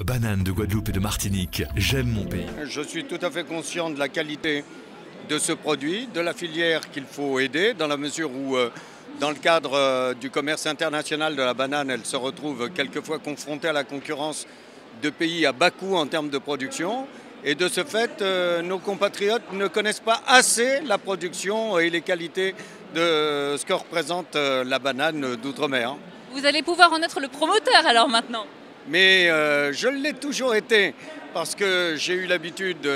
Banane de Guadeloupe et de Martinique, j'aime mon pays. Je suis tout à fait conscient de la qualité de ce produit, de la filière qu'il faut aider, dans la mesure où, dans le cadre du commerce international de la banane, elle se retrouve quelquefois confrontée à la concurrence de pays à bas coût en termes de production. Et de ce fait, nos compatriotes ne connaissent pas assez la production et les qualités de ce que représente la banane d'outre-mer. Vous allez pouvoir en être le promoteur alors maintenant? Mais je l'ai toujours été parce que j'ai eu l'habitude,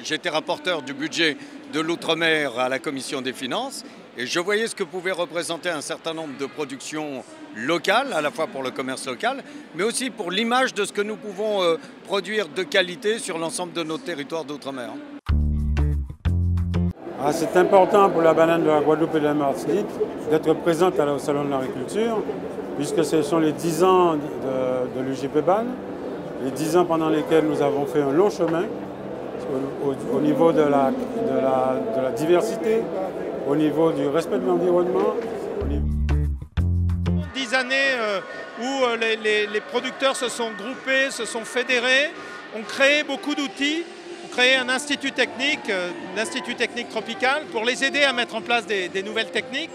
j'étais rapporteur du budget de l'outre-mer à la commission des finances et je voyais ce que pouvait représenter un certain nombre de productions locales, à la fois pour le commerce local, mais aussi pour l'image de ce que nous pouvons produire de qualité sur l'ensemble de nos territoires d'outre-mer. C'est important pour la banane de la Guadeloupe et de la Martinique d'être présente au Salon de l'Agriculture, puisque ce sont les 10 ans de l'UGPBAN, les 10 ans pendant lesquels nous avons fait un long chemin au niveau de la diversité, au niveau du respect de l'environnement. 10 années où les producteurs se sont groupés, se sont fédérés, ont créé beaucoup d'outils, ont créé un institut technique, l'Institut technique tropical, pour les aider à mettre en place des nouvelles techniques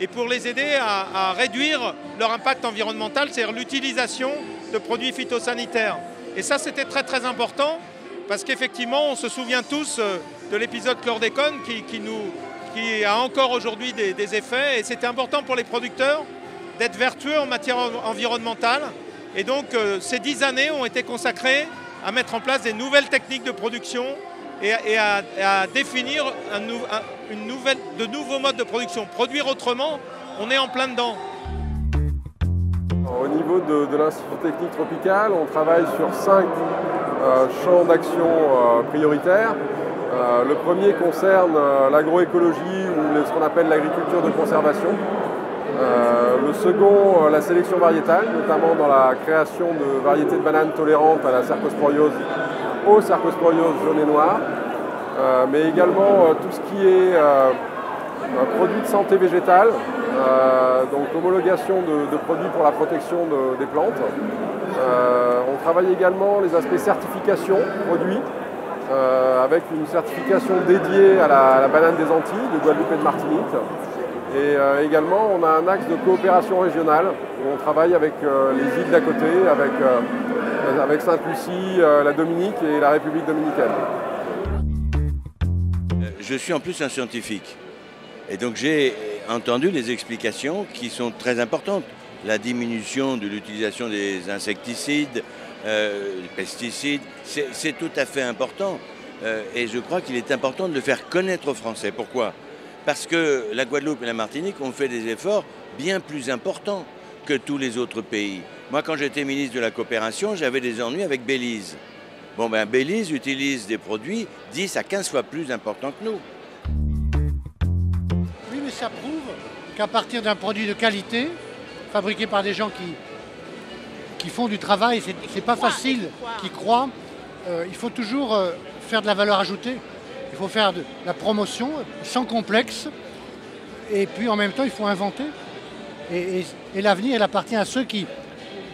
et pour les aider à réduire leur impact environnemental, c'est-à-dire l'utilisation de produits phytosanitaires. Et ça, c'était très très important, parce qu'effectivement, on se souvient tous de l'épisode chlordécone qui a encore aujourd'hui des effets, et c'était important pour les producteurs d'être vertueux en matière environnementale. Et donc, ces 10 années ont été consacrées à mettre en place des nouvelles techniques de production et à définir de nouveaux modes de production. Produire autrement, on est en plein dedans. Au niveau de l'Institut technique tropical, on travaille sur 5 champs d'action prioritaires. Le premier concerne l'agroécologie ou ce qu'on appelle l'agriculture de conservation. Le second, la sélection variétale, notamment dans la création de variétés de bananes tolérantes à la cercosporiose, aux cercosporioses jaune et noire, mais également tout ce qui est produits de santé végétale, donc homologation de produits pour la protection des plantes. On travaille également les aspects certification produits, avec une certification dédiée à la banane des Antilles, de Guadeloupe et de Martinique. Et également, on a un axe de coopération régionale où on travaille avec les îles d'à côté, avec Sainte-Lucie, la Dominique et la République dominicaine. Je suis en plus un scientifique. Et donc j'ai entendu des explications qui sont très importantes. La diminution de l'utilisation des insecticides, des pesticides, c'est tout à fait important. Et je crois qu'il est important de le faire connaître aux Français. Pourquoi ? Parce que la Guadeloupe et la Martinique ont fait des efforts bien plus importants que tous les autres pays. Moi, quand j'étais ministre de la Coopération, j'avais des ennuis avec Belize. Bon, ben Belize utilise des produits 10 à 15 fois plus importants que nous. Oui, mais ça prouve qu'à partir d'un produit de qualité, fabriqué par des gens qui font du travail, c'est pas facile, qui croient, il faut toujours faire de la valeur ajoutée. Il faut faire de la promotion sans complexe et puis en même temps il faut inventer. Et l'avenir il appartient à ceux qui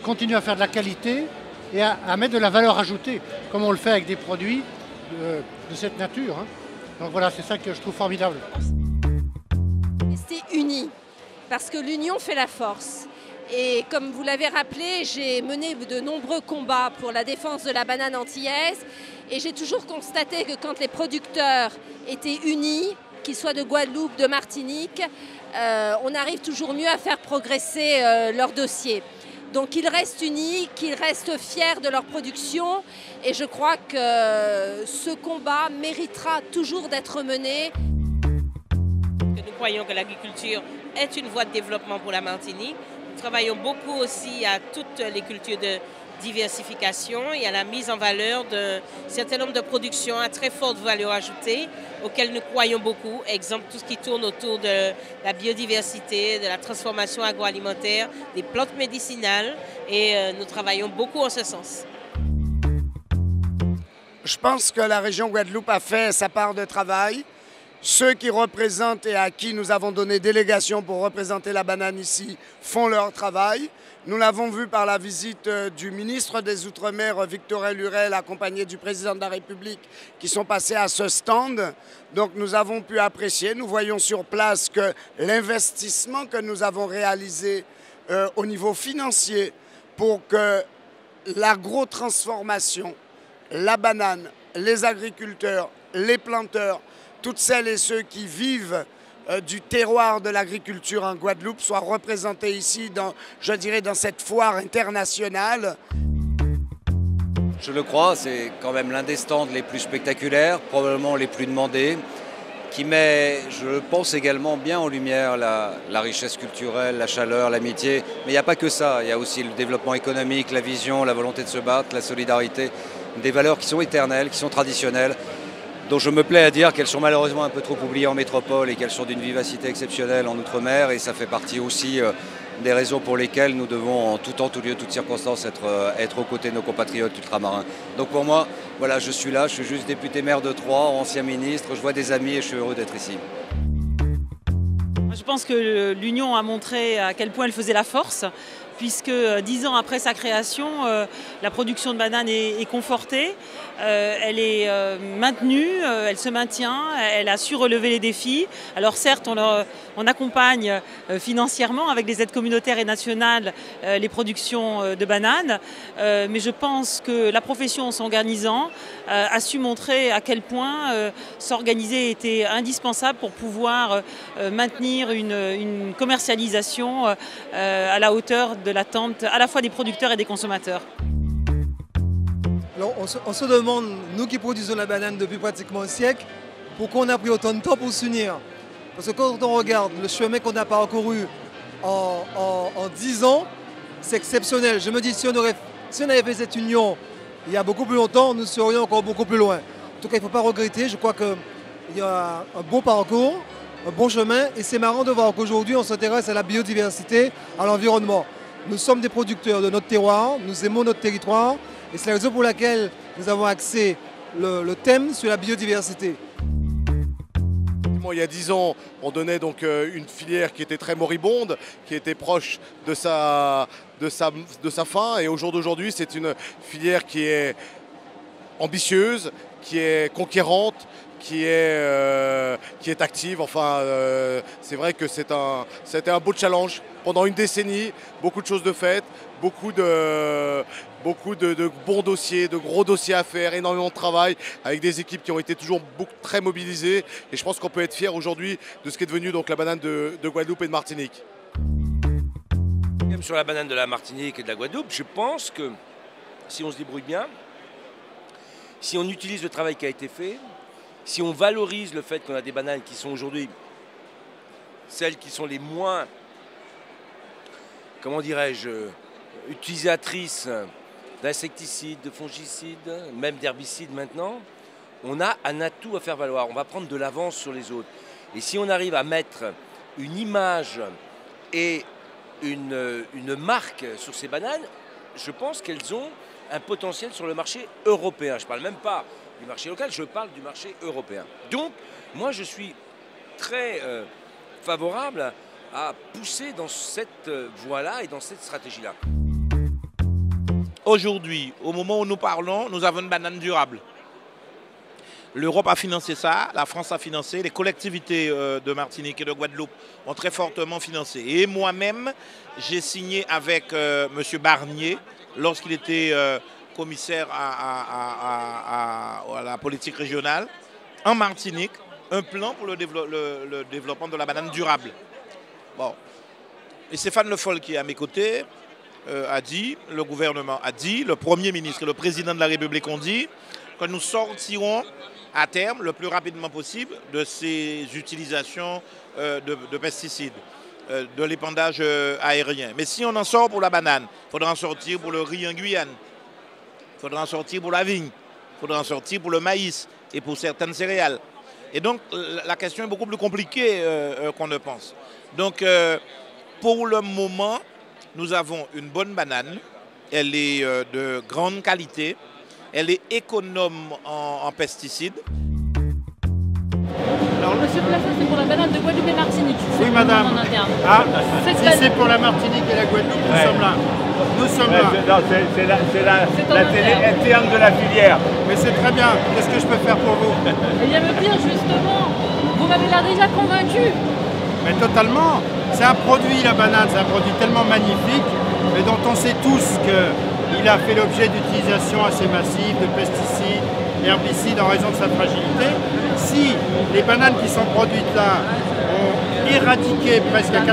continuent à faire de la qualité et à mettre de la valeur ajoutée, comme on le fait avec des produits de cette nature. Donc voilà, c'est ça que je trouve formidable. Rester unis, parce que l'union fait la force. Et comme vous l'avez rappelé, j'ai mené de nombreux combats pour la défense de la banane antillaise. Et j'ai toujours constaté que quand les producteurs étaient unis, qu'ils soient de Guadeloupe, de Martinique, on arrive toujours mieux à faire progresser leur dossier. Donc qu'ils restent unis, qu'ils restent fiers de leur production. Et je crois que ce combat méritera toujours d'être mené. Nous croyons que l'agriculture est une voie de développement pour la Martinique. Nous travaillons beaucoup aussi à toutes les cultures de diversification et à la mise en valeur d'un certain nombre de productions à très forte valeur ajoutée auxquelles nous croyons beaucoup. Exemple, tout ce qui tourne autour de la biodiversité, de la transformation agroalimentaire, des plantes médicinales et nous travaillons beaucoup en ce sens. Je pense que la région Guadeloupe a fait sa part de travail. Ceux qui représentent et à qui nous avons donné délégation pour représenter la banane ici font leur travail. Nous l'avons vu par la visite du ministre des Outre-mer, Victorin Lurel, accompagné du président de la République, qui sont passés à ce stand. Donc nous avons pu apprécier, nous voyons sur place que l'investissement que nous avons réalisé au niveau financier pour que l'agro-transformation, la banane, les agriculteurs, les planteurs, toutes celles et ceux qui vivent du terroir de l'agriculture en Guadeloupe soient représentés ici, je dirais, dans cette foire internationale. Je le crois, c'est quand même l'un des stands les plus spectaculaires, probablement les plus demandés, qui met, je pense également, bien en lumière la richesse culturelle, la chaleur, l'amitié. Mais il n'y a pas que ça, il y a aussi le développement économique, la vision, la volonté de se battre, la solidarité, des valeurs qui sont éternelles, qui sont traditionnelles, dont je me plais à dire qu'elles sont malheureusement un peu trop oubliées en métropole et qu'elles sont d'une vivacité exceptionnelle en Outre-mer. Et ça fait partie aussi des raisons pour lesquelles nous devons en tout temps, tout lieu, toutes circonstances être aux côtés de nos compatriotes ultramarins. Donc pour moi, voilà, je suis là, je suis juste député maire de Troyes, ancien ministre, je vois des amis et je suis heureux d'être ici. Je pense que l'Union a montré à quel point elle faisait la force, puisque 10 ans après sa création, la production de bananes est confortée, elle est maintenue, elle se maintient, elle a su relever les défis. Alors certes, on accompagne financièrement avec des aides communautaires et nationales les productions de bananes, mais je pense que la profession, en s'organisant, a su montrer à quel point s'organiser était indispensable pour pouvoir maintenir une commercialisation à la hauteur de l'attente à la fois des producteurs et des consommateurs. Alors on se demande, nous qui produisons la banane depuis pratiquement un siècle, pourquoi on a pris autant de temps pour s'unir. Parce que quand on regarde le chemin qu'on a parcouru en 10 ans, c'est exceptionnel. Je me dis, si on avait fait cette union il y a beaucoup plus longtemps, nous serions encore beaucoup plus loin. En tout cas, il ne faut pas regretter. Je crois qu'il y a un bon parcours, un bon chemin. Et c'est marrant de voir qu'aujourd'hui, on s'intéresse à la biodiversité, à l'environnement. Nous sommes des producteurs de notre terroir, nous aimons notre territoire. Et c'est la raison pour laquelle nous avons axé le thème sur la biodiversité. Il y a 10 ans, on donnait donc une filière qui était très moribonde, qui était proche de sa fin. Et au jour d'aujourd'hui, c'est une filière qui est ambitieuse, qui est conquérante, qui est active. Enfin, c'est vrai que c'était un beau challenge. Pendant une décennie, beaucoup de choses de faites, beaucoup de bons dossiers, de gros dossiers à faire, énormément de travail, avec des équipes qui ont été toujours très mobilisées. Et je pense qu'on peut être fier aujourd'hui de ce qui est devenu donc la banane de Guadeloupe et de Martinique. Même sur la banane de la Martinique et de la Guadeloupe, je pense que si on se débrouille bien, si on utilise le travail qui a été fait, si on valorise le fait qu'on a des bananes qui sont aujourd'hui celles qui sont les moins, comment dirais-je, utilisatrices d'insecticides, de fongicides, même d'herbicides maintenant, on a un atout à faire valoir. On va prendre de l'avance sur les autres. Et si on arrive à mettre une image et une marque sur ces bananes, je pense qu'elles ont un potentiel sur le marché européen. Je ne parle même pas du marché local, je parle du marché européen. Donc, moi, je suis très favorable à pousser dans cette voie-là et dans cette stratégie-là. Aujourd'hui, au moment où nous parlons, nous avons une banane durable. L'Europe a financé ça, la France a financé, les collectivités de Martinique et de Guadeloupe ont très fortement financé. Et moi-même, j'ai signé avec M. Barnier, lorsqu'il était commissaire à la politique régionale, en Martinique, un plan pour le développement de la banane durable. Bon. Et Stéphane Le Foll, qui est à mes côtés, a dit, le gouvernement a dit, le Premier ministre et le Président de la République ont dit que nous sortirons à terme, le plus rapidement possible, de ces utilisations de pesticides, de l'épandage aérien. Mais si on en sort pour la banane, il faudra en sortir pour le riz en Guyane, il faudra en sortir pour la vigne, il faudra en sortir pour le maïs et pour certaines céréales. Et donc, la question est beaucoup plus compliquée qu'on ne pense. Donc, pour le moment, nous avons une bonne banane. Elle est de grande qualité. Elle est économe en pesticides. Monsieur Plassa, c'est pour la banane de Guadeloupe et Martinique. Oui, madame. En interne. Ah, si c'est pour la Martinique et la Guadeloupe, nous sommes là. Nous sommes là. C'est la télé interne de la filière. Mais c'est très bien. Qu'est-ce que je peux faire pour vous? Et bien me dire justement, vous m'avez l'air déjà convaincu. Mais totalement. C'est un produit, la banane, c'est un produit tellement magnifique, mais dont on sait tous qu'il a fait l'objet d'utilisation assez massive de pesticides, herbicides en raison de sa fragilité. Si les bananes qui sont produites là ont éradiqué presque à 95%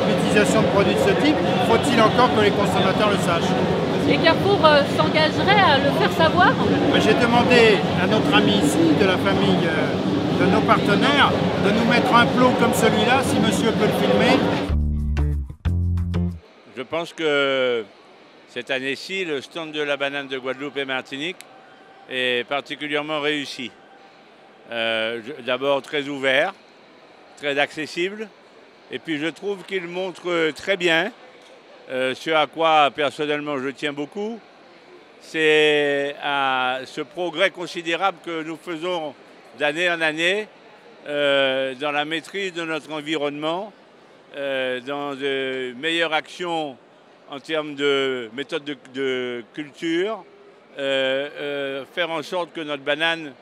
l'utilisation de produits de ce type, faut-il encore que les consommateurs le sachent? Et Carrefour s'engagerait à le faire savoir? J'ai demandé à notre ami ici, de la famille de nos partenaires, de nous mettre un plot comme celui-là, si monsieur peut le filmer. Je pense que cette année-ci, le stand de la banane de Guadeloupe et Martinique est particulièrement réussi. D'abord très ouvert, très accessible, et puis je trouve qu'il montre très bien ce à quoi personnellement je tiens beaucoup, c'est à ce progrès considérable que nous faisons d'année en année dans la maîtrise de notre environnement, dans de meilleures actions en termes de méthodes de culture, faire en sorte que notre banane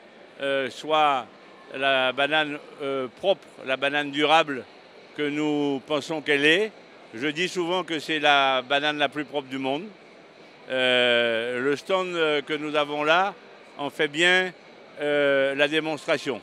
soit la banane propre, la banane durable que nous pensons qu'elle est. Je dis souvent que c'est la banane la plus propre du monde. Le stand que nous avons là en fait bien la démonstration.